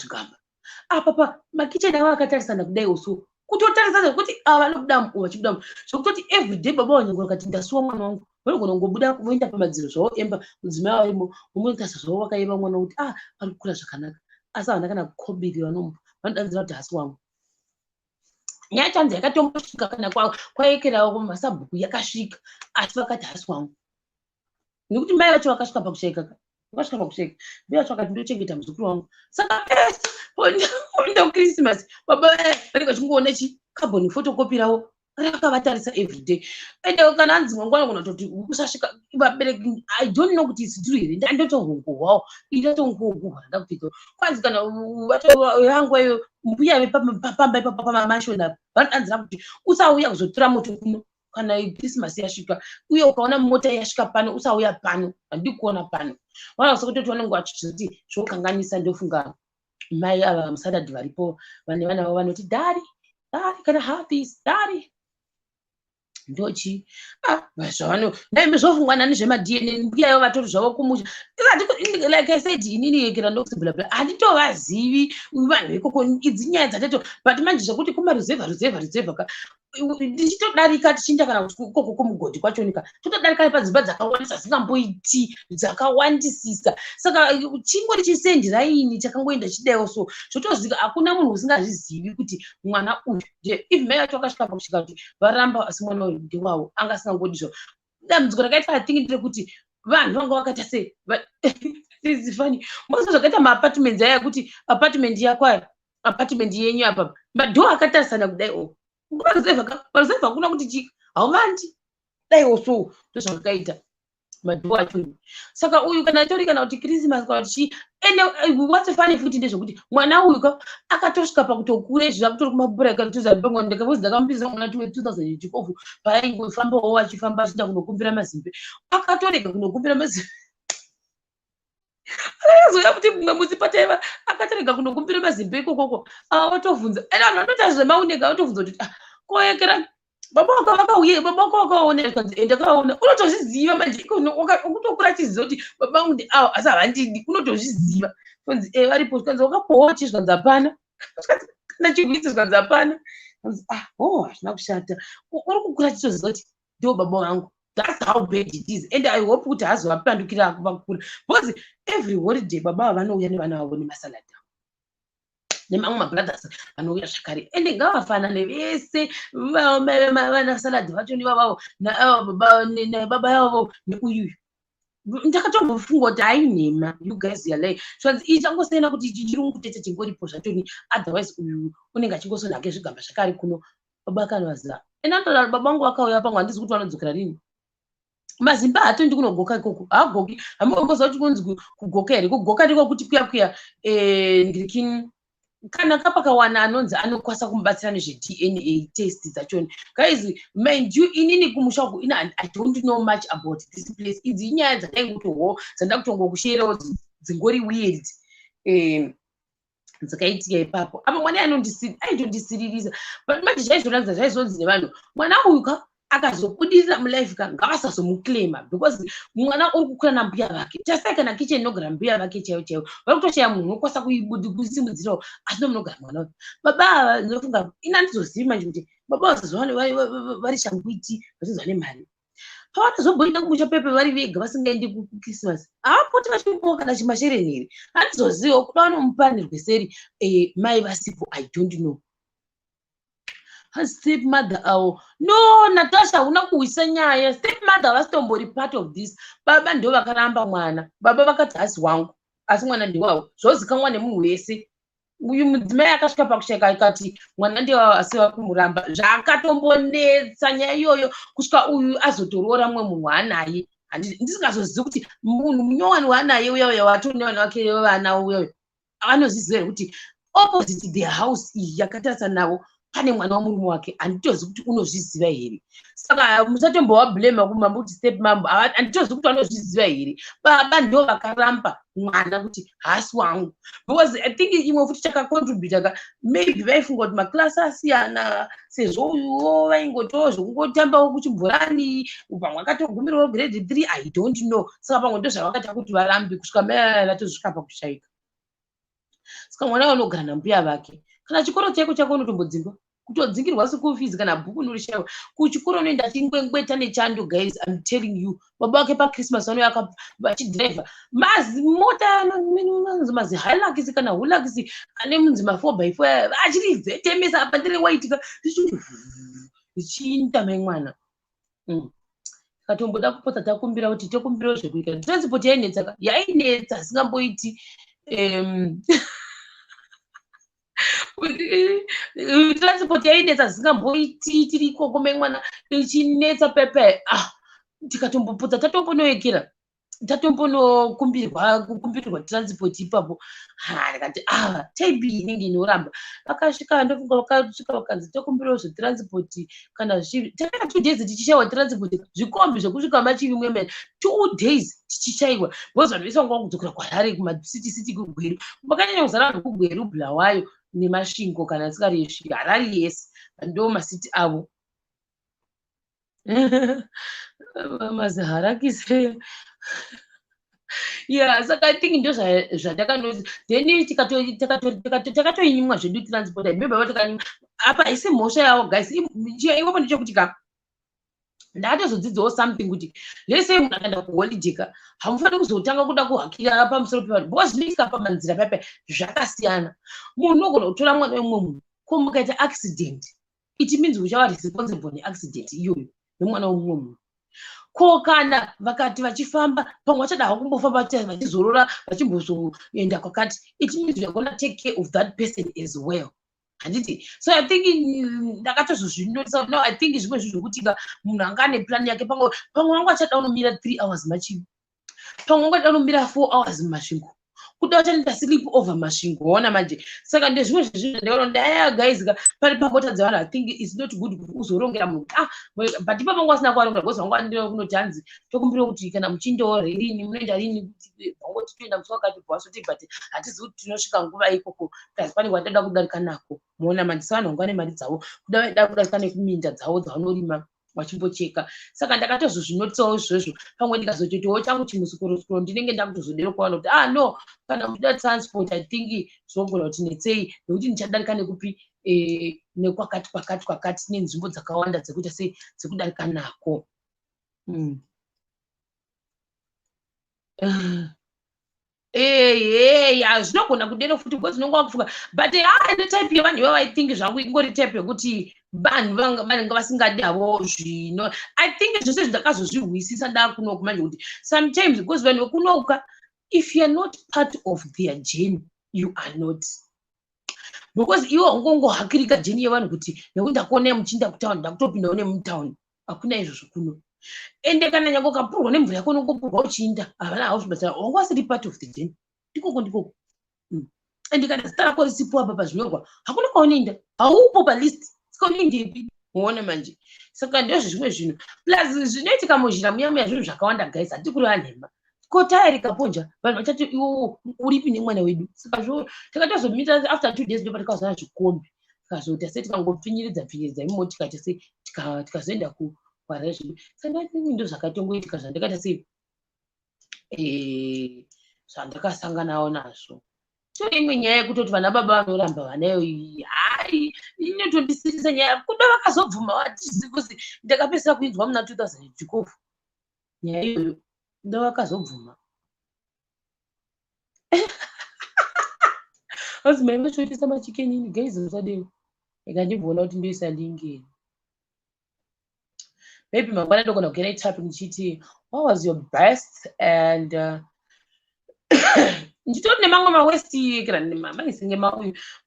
apa makicheni avo akatarisana kudai usu kutotarisana kuti ava vanobuda vachibuda zvokutoti everyday baba wanyangura kati ndasuwa mwana wangu vanogona kungobuda voenda pamadziro zvavo emba mudzimai wavo umonikasa zvavo vakaeva mwana kuti ari kukura zvakanaka, asi havana kana kukobiri vanodanzira kuti hasi wangu. Nyaya chanzi yakatombosvika kana kwaekerawo masabhuku yakasvika, asi vakati hasi wangu nekuti mai vacho vakasvika pakusheka mbi vacho vakati ndochengeta muzukuru wangu. Saka oenda kuKrisimasi baba vanenge vachingoona chikabhoni photocopy ravo rakavatarisa everyday. Ende kana anzi mangwana kuna kuti usasvika vabereki I don't know kuti isidzuru here ndandotohungu hwawo indotohungu hwanda kupika kwanzi kana yangu iyo mbuya vepamba ipapo pamamashona vanodanzira kuti usauya kuzotora moto kuno kana Christmas yasvika uye ukaona mota yasvika pano usauya pano handidi kuona pano. Vanosa kutoti vanenge vachiti zvokanganisa. Ndofunga mai ava musadadhi varipo vane vana vavo vanoti dhari kana have this dhari ndochi zvavano zvofungwa nani zvemadna mbuyayo vatori zvavo kumusha. Like I said inini yekera ndokusimbula handitovazivi vanhu vekoko idzi nyaya dzateto but manje zvekuti kumaruzevha ka ndichitodarika tichinda kana koko kumugodhi kwachonika totodarika padzimba dzakawandisa dzisingamboiti dzakawandisisa. Saka chingori chisendiraini chakangoenda chidayo so zvotozika hakuna munhu usingazvizivi kuti mwana uyu if mai vacho vakasvika pakusvika kuti varamba asi mwana uyu ndewavo anga asingangodizvo. Dambudziko rakaita atingindire kuti vanhu vanga vakaita sei zifani mose zvakaita maapartments aya kuti apartment yakwayo apartment yenyu apa madhoo akatarisana kudai paruzevha kuna kuti chii haumandi daiwo so ndozvakaita madhoo acho. Saka uyu kana tori kana kuti Christmas kana kuti ende watsefani futi ndezvokuti mwana uyu akatosvika pakutokura izvi zvakutori kumabhura katuzabengwa ndakapozi ndakamupisa mwana 2012 paaingofambawo achifamba achienda kunokumbira mazimbe akatorega kunokumbira mazimbe akazoya kuti mumwe musi pataiva akatorega kunokumbira mazimbe ikokoko vatovhunza ende vanhu vanoti zvemaunega vatovhunza kuti koekera baba wako vakauye baba wako wakaona kanzi ende kaona unotozviziva manje ukutokura chiziva kuti baba vangu ndi avo asi havandidi unotozviziva kanzi varipo kanzi wakapowa chi zvikanzi hapana kana chigwitsi zvikanzi hapana kanzi hazvina kushata uri kukura chitoziva kuti ndiwo baba vangu. That's how bad it is. And I hope kuti hazovapandukira vakukura because every holiday baba vanouya nevana vavo nemasalad nemamwe mabrothers vanouya zvakare ende ngavafanane vese vana salad vacho nevavavo nababa yavo neuyu. Ndakatombofunga kuti ainhema you guys are like zvanzi ichangosiyana kuti chirungu tete chingoripo zvachoni otherwise uyu unenge achingosonake zvigamba zvakare kuno baba akanovaziva ende anotodaro baba vangu vakauya pangu handisi kuti vanodzokera rini mazimba hatondi kunogoka ikoko haagoki hambogoza kuti kunzi kugoka here kugoka ndiko kuti kuya ndikini kana kapakawana anonzi anokwasa kumubatsira nezvedna test dzachoni guys mind you inini kumusha uku I don't know much about this place. Idzi inyaya dzadaingotohwo dzandakutongokusherawo dzingori weird dzakaitika ipapo apa mwana aitondisiririsa but manje zvaizonanza zvaizonzi nevanhu mwana uyu akazobudirira mulife ngavasazomuclaima because mwana uri kukura nambuya vake just kana kitchen inogara mbuya vake chaiwo vari kutoshaya munhu unokwasa kusimudzirawo asi nomunogara mwana uyu. Baba ndinofunga ina ndizozivi manje kuti baba vasazowane vari shanguiti vachizwa nemari pavanozobuda kumusha pepe vari vega vasingaendi kuChristmas havapoti vachimbowo kana chimashereni here handizozivawo kuda vanomupanirwe seri mai vasipo I don't know. stepmother avo. No, Natasha, una kuwisa nyaya. Stepmother havasitombori part of this. Baba ndo vakaramba mwana. Baba vakati hasi wangu, asi mwana ndiwavo. Zvozikanwa nemunhu wese. Uyu mudzimai akasvika pakusheka akati mwana ndewasiva kumuramba. Zvakatombonetsa nyaya iyoyo kusvika uyu azotoroora mumwe munhu waanaye. Ndisingazozivi kuti munhu munyowani waanaye uyoyo watori nevana vake vevana uyoyo vanozviziva here kuti opposite their house iyi yakatarisa navo pane mwana wamurume wake. Handitozivi kuti unozviziva here. Saka musatombovabhlema kumamba kuti step mambo. Handitozivi kuti vanozviziva here. Baba ndo vakaramba mwana kuti hasi wangu. Because I think imwe futi chakacontributa maybe vaifunga kuti maklasi asiyana sezvo uyuwo vaingotawo zvokungotambawo kuchimvurani pamwe akatogumirawo grade 3 I don't know. Saka pamwe ndo zvavakaita kuti varambe kusvika mai vatozvika pakushaika. Saka mwana unogara nambuya vake. Kana chikoro chaiko chako unotombodzingwa kutodzingirwa school fees kana bhuku norishayiwa. Kuchikoro unoenda chingwengweta nechando guys, I'm telling you. Baba wake paChristmas vanouya vachidhiraivha mota mazi Hilux kana Hilux ane munzi ma4x4 achirivhetemesa apa ndere waitika zvichiinda mai mwana. Katomboda kupota takumbira kuti tokumbirawo zvekuita. Transport yainetsa yainetsa singamboiti transport yainetsa zisingamboiti tiri ikoko mai mwana ichinetsa pepe. Tikatombopota tatombonoekera tatombonokumbirwa transport ipapo. Ndikati taibi inenge inoramba. Vakasvika ndofunga vakasvika vakanzi tokumbirawo zvetransport kana takaita 2 days tichishayiwa transport zvikombi zvekusvika machivi mwemene 2 days tichishayiwa. Because vanhu vese vanga kudzokera kwaHarare kumacity kugweru makanyanya kuzara vanhu kugweru Bulawayo nemasvingo kana asikari yesvika Harare yese ndo masiti avo. Mazi harakise. Yeah, saka I think ndo zvatakanozi then takatoinyimwa zvedu transport. Remember vatakanyimwa apa isi mhosva yavo guys. Ivopo ndechekuti ndakatozodzidzawo something kuti let's say munhu akaenda kuholiday hamufaniri kuzotanga kuda kuhakira pamusoro pevanhu because zvinoitika pamanzira paipa zvakasiyana. Munhu unogona kutora mwana wemumwe munhu ko mukaita accident it means uchava responsible neaccident iyoyo nemwana wemumwe munhu. Ko kana vakati vachifamba pamwe vachada havo kumbofamba vachizorora vachimbozoenda kwakati it means we are gonna take care of that person as well. Handiti. So I think ndakatozozvinotisa no I think zvimwe zvinhu zvekutika munhu anga ane plan yake pamwe wangu achada unomira 3 hours machivi pamwe wangu achada unomira 4 hours mumasvingo kuda uchanoita sleep over masvingo waona manje. Saka ndezvimwe zvezvinhu ndakaona guys pari pamota dzevanhu I think it's not good kuti uzorongera munhu but ipapo wangu asina kuarongera because wangu andiro kunoti hanzi tokumbira kuti kana muchindowo rini munoenda rini kuti wangoti toenda musi wakati bwasoti but hatizivi kuti tinosvika nguva ikoko kazi pane kwatinoda kudarika nako. Muona manje sevanhu vangu vane mari dzavo kuda vaida kudarika nekuminda dzavo dzavanorima wachimbocheka. Saka ndakatozozvinotisawo izvozvo pamwe ndikazotoitawo changu chimusukurusukuro ndinenge ndakutozodero kuvaona kuti no kana muchida transport I think zvinogona kuti netsei nekuti ndichadarika nekupi nekwakati nenzvimbo dzakawanda dzekuita sei dzekudarika nako. Zvinogona kudero futi because unenge wakufunga but ine type yevanhu ivavo I think zvangu ingori type yekuti vanhu vanenge vasingadi havo zvino. I think zvose zvindakazozvirwisisa ndakunoku manje kuti sometimes because vanhu vekunoka if you are not part of their journey you are not. Because iwe ungongohakirika journey yevanhu kuti nekuti ndakuona muchinda kutown ndakutopindawo nemutown hakuna izvozvo kuno. Ende kana nyange ukapurwa nemvura yako unongopurwa uchiinda havana havo zvibatana wanga wasiri part of the journey ndikoko. Ende kana zita rako risipo apa pazvinyorwa hakuna kwaunoenda haupo palist saka unoendepi muona manje. Saka ndizvo zvimwe zvinhu plus zvinoitika muzhira muya zvinhu zvakawanda guys hatikuri vanhema kotaya rikaponja vanhu vachati iwo uripi nemwana wedu. Saka zvo takatozomira after 2 days ndopa tikazana zvikombi tikazoti sei tikangopfinyiridza imotika sei tikazoenda kuparara zvedu. Saka ndo zvakatongoitika zvandakaita sei zvandakasanganawo nazvo. So imwe nyaya yekutoti vana baba vanoramba vanayo inotondisirisa nyaya kuda vakazobvuma vatizivi kuti ndakapedzisira kuinzwa muna 2012 nyaya iyoyo kuda vakazobvuma. Asi mai vachoitisa machikenini guys musadero ikandibvona kuti ndoisa ndingeni. Maybe mangwana ndogona kugena itype ndichiti what was your best and nditori nemamwe mawesti kana maisinge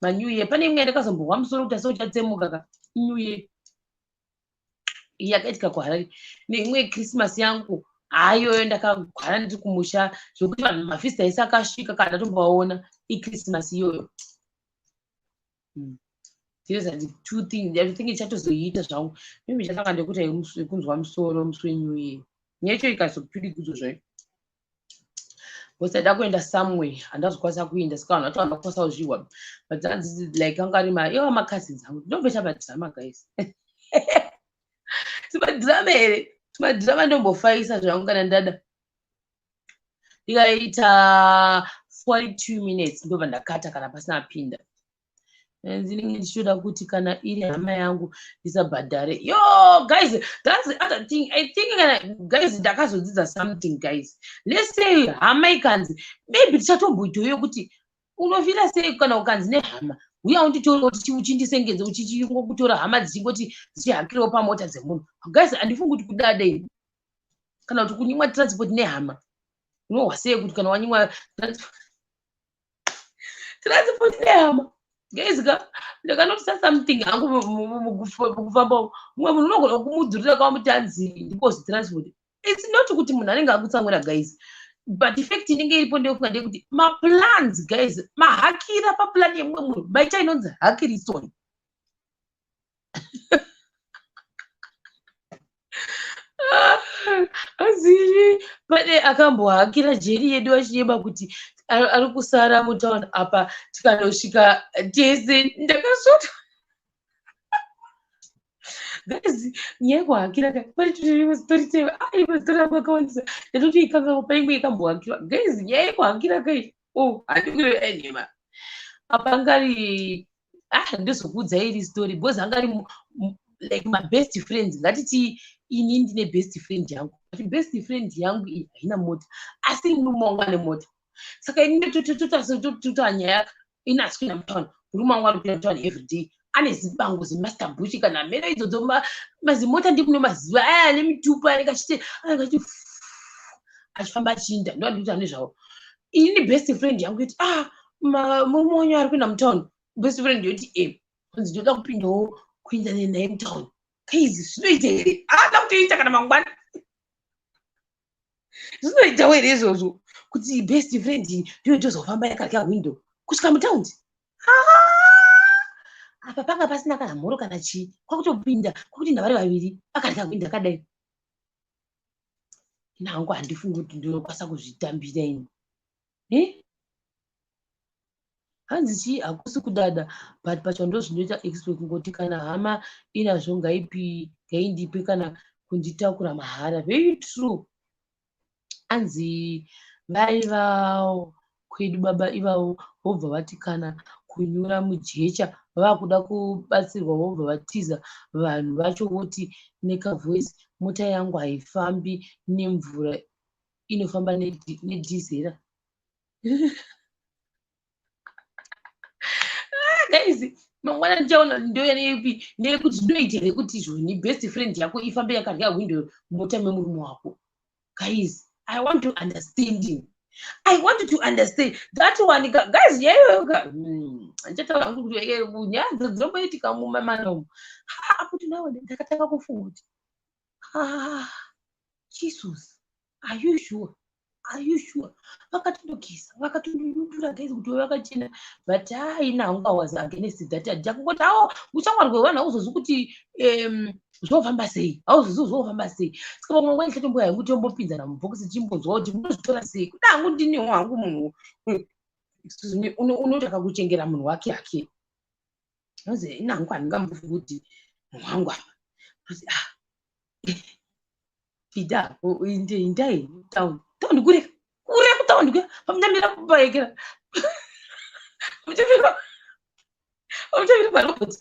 manew year. Pane imwe ndakazombohwa musoro kuti asi uchatsemuka ka new year yakaitika kuHarare. Neimwe Christmas yangu hayoyo ndakagara ndiri kumusha zvokuti vanhu mafista ese akasvika kana ndatomboaona iChristmas iyoyo. These are the two things. Everything ichatozoiita zvangu. Maybe chakanga ndekuti kunzwa musoro musi weNew Year. Nyecho ikazopiri kudzo zvayo. Because ndada kuenda somewhere handazokwanisa kuenda saka vanhu vacho vambakwanisa kuzviwa. But that's like anga ari macousins angu. Ndobva chamadhirama guys. Timadhirama here. Timadhirama ndombofaisa zvangu kana ndada. Ndikaita 42 minutes ndobva ndakata kana pasina pinda. Ndinenge ndichitoda kuti kana iri hama yangu ndisabhadhare. Yo guys, that's the other thing. I think kana guys ndakazodzidza something guys. Let's say hama ikanzi maybe tichatomboitoyo kuti unofira sei kana ukanzi nehama uya unditora kuti uchindisengedze uchichikutora hama dzichingoti dzichihakirawo pamota dzemunhu. Guys handifungi kuti kudada ini kana kuti kunyimwa transport nehama unohwa sei kuti kana wanyimwa transport nehama. Guys, ndakanotisa something hangu mukufamba mumwe munhu unogona kumudzurira kamutanzi ndipozi transport. It's not kuti munhu anenge akutsamwira guys, but effect inenge iripo ndeyofunga ndeyekuti maplans guys mahakira paplan yemumwe munhu maita inonzi hakirisoni. Aziri pane akambohakira jeri yedu achiyeba kuti ari kusara mutauni apa tikanosvika tese ndakasvota. Guys nyaya yekuhakira paritoritoriva aivazitori angu akawandisa ndatoti ikanga paimwe ikambohakirwa. Guys nyaya yekuhakira kai handikuyo ainhema apa angari ndozokuudzai iri story because angari like my best friends. Ngatiti ini ndine best friend yangu but best friend yangu iyi haina mota asi murume wangu ane mota saka ini ndotototototototoa nyaya inaswina mutauni murume wangu ari kuenda mutauni everyday ane zibango zemaster bush kana mhero idzodzo mazimota ndikunomaziva aya ane mitupa anenge achifamba achinda ndo andikuti ane zvavo. Ini best friend yangu yoti murume wanyu ari kuenda mutauni. Best friend yoti kunzi ndoda kupindawo kuinzane naye mutauni. Kaizi zvinoita here ada kutoita kana mangwana zvinoitawo here izvozvo kuti best friend ndiyo tozofamba yakarya window kusvika mutaundi. Apa panga pasina kana mhoro kana chii kwakutopinda kwakutopinda vari vaviri akarya window akadai. Ina hangu handifungi kuti ndinokwanisa kuzvitambira ini. Hanzi chii hakusi kudada but pacho ndozvinoita expect ngoti kana hama inazvo ngaindipe kana kunditakura mahara. Very true. Hanzi vai vavo kwedu baba ivavo vobva vati kana kunyura mujecha vakuda kubatsirwa vobva vatiza vanhu vacho voti nekavoice mota yangu haifambi nemvura inofamba nedhizera. Guys mangwana ndichaona ndoya nepi ndeyekuti zvinoita here kuti zvoni best friend yako ifambe yakarya window mota memurume wako. Guys I want to understand. I want to understand that one guys. Yayoga ndichataura hangu kuti nyaya dzinomboitika mumamana umu kuti nawo ndakatanga kufunga kuti Jesus are you sure? Are you sure? Vakatondogeza vakatondodudura guys kuti vakachena but ina hangu was against that. Ndakungoti uchamwari hwevanhu hauzozvi kuti zvofamba sei hauzozvi zvofamba sei saka pamwe nguva ndichatomboya hangu tombopinzana mubhokisi tichimbonzwa kuti munozvitora sei kuti hangu ndini wangu munhu unotaka kuchengera munhu wake hake. Nozi ina hangu handingambofungi kuti munhu wangu apa pida indai town kure kutaundi kuya pamutamira kubaekera pamutamira paroboti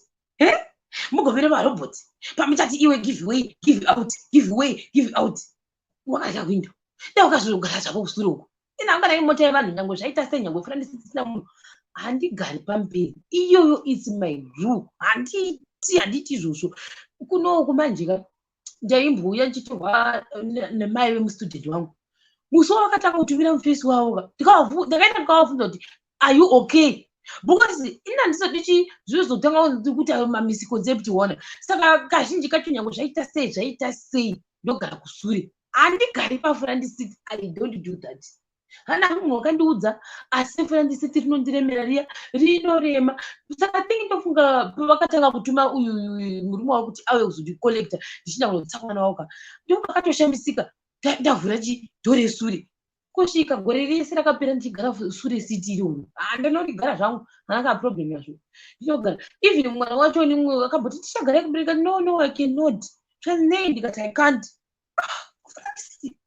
mugovera paroboti pamuchati iwe give out wakarya window dai wakazogara zvako kusure uko ina anga nai mota yevanhu nyange zvaita sei nyange fura ndisina munhu handigari pamberi. Iyoyo is my rule. Handiti izvozvo. Kunoko manje ka ndaimbouya ndichitorwa nemai vemustudent wangu. Musi wakatanga kutumira mufesi wavo ka ndakaenda ndikavabvunza kuti are you okay? Because ina ndisati zvizotanga kuti mamisconcept ona. Saka kazhinji kacho nyange zvaita sei ndogara kusure. Handigari pafurandi seat. I don't do that. Hana munhu wakandiudza asi furandi seat rinondiremera riya rinorema. Saka tingi ndofunga pavakatanga kutuma uyu murume wavo kuti auye kuzondikolekta ndichinda kunotsa mwana wavo ka ndopakatoshamisika. Ndavhura chidhore sure kusvika gore rese rakapera ndichigara sure siti iroro. Ndinorigara zvangu hana problem yazvo ndinogara. Even mwana wacho nimwe akamboti tichagara kubereka no I cannot. Zvanei ndikati I can't.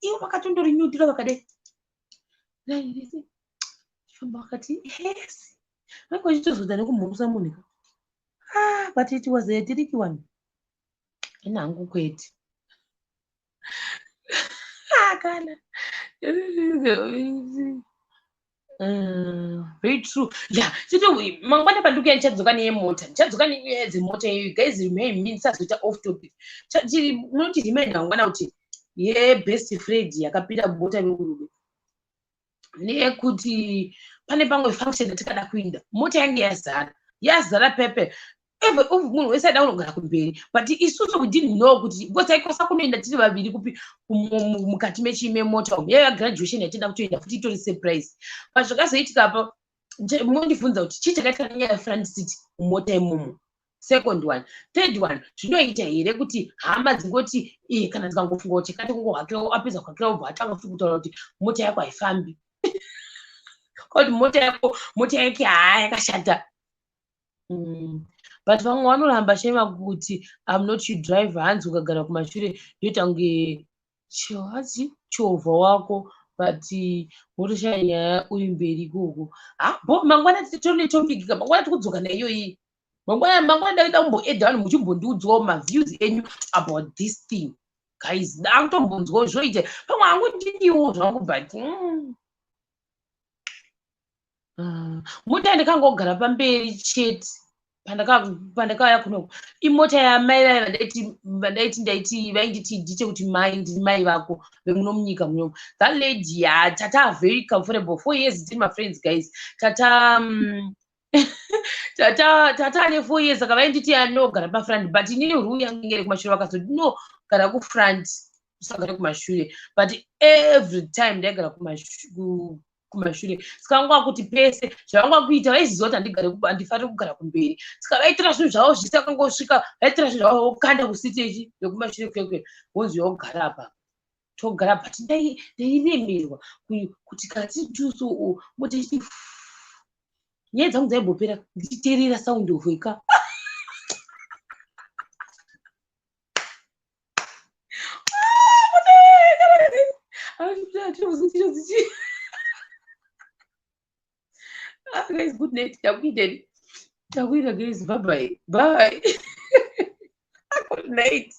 Ivo vakatondorinyutira vakadai famba vakati yes vangu vachitozoda nekumhurusa munhu ka but it was a tricky one. Ina hangu kwete kana very true. Yeah, mangwana pandukuya ndichadzoka neyemota ndichadzoka nedzemota iyoyo. Guys, remain ndisazoita off topic. Munoti remain mangwana kuti best friend yakapinda mubota veurube neyekuti pane pamwe function yatikada kuinda mota yange yazara pepe. Munhu wese aida kunogara kumberi but isusu we didn't know kuti because taikosa kunoenda tiri vaviri kupi mukati mechime mota yaiva graduation yatida kutoenda futi itori surprise. But zvakazoitika apa mondibvunza kuti chii chakaitika nenyaya yefront seat mumota imomo. Second one. Third one, zvinoita here kuti hama dzingoti kana dzikangofunga kuti kati kungohakira apedza kuhakira ubva atanga futi kutaura kuti mota yako haifambi kuti mota yake yakashata. But vamwe vanoramba shema kuti I'm not your driver. Hanzi ukagara kumashure yoita kunge chovha wako but wotoshaya nyaya uri mberi ikoko. Mangwana titori netopic ka mangwana tikudzoka naiyoyi. Mangwana ndaida kumboedha vanhu muchimbondiudzawo maviews enyu about this thing. Guys, ndakutombonzwawo zvoita pamwe hangu ndiniwo zvangu but mota ndikangogara pamberi chete pandakauya kunoko. Imota yamai vainditi ndite kuti ndiri mai vako vemuno munyika munomu. That lady tata very comfortable 4 years tiri my friends guys. Tata ane 4 years saka vainditi anogara pafront but inini ruu yangu ingere kumashure vakazoti gara kufront usagare kumashure but every time ndaigara kumashure. Saka vanga kuti pese zvavanga kuita vaiziva kuti handifaniri kugara kumberi. Saka vaitira zvinhu zvavo zvisi vakangosvika vaitira zvinhu zvavo vokanda kusiteji yekumashure kwekwe wonzi wogara apa togara but ndairemerwa kuti kana tiituso moti nyaya dzangu dzaimbopera ndichiteerera sound of ika guys, good night. Takuita guys, bye. Good night.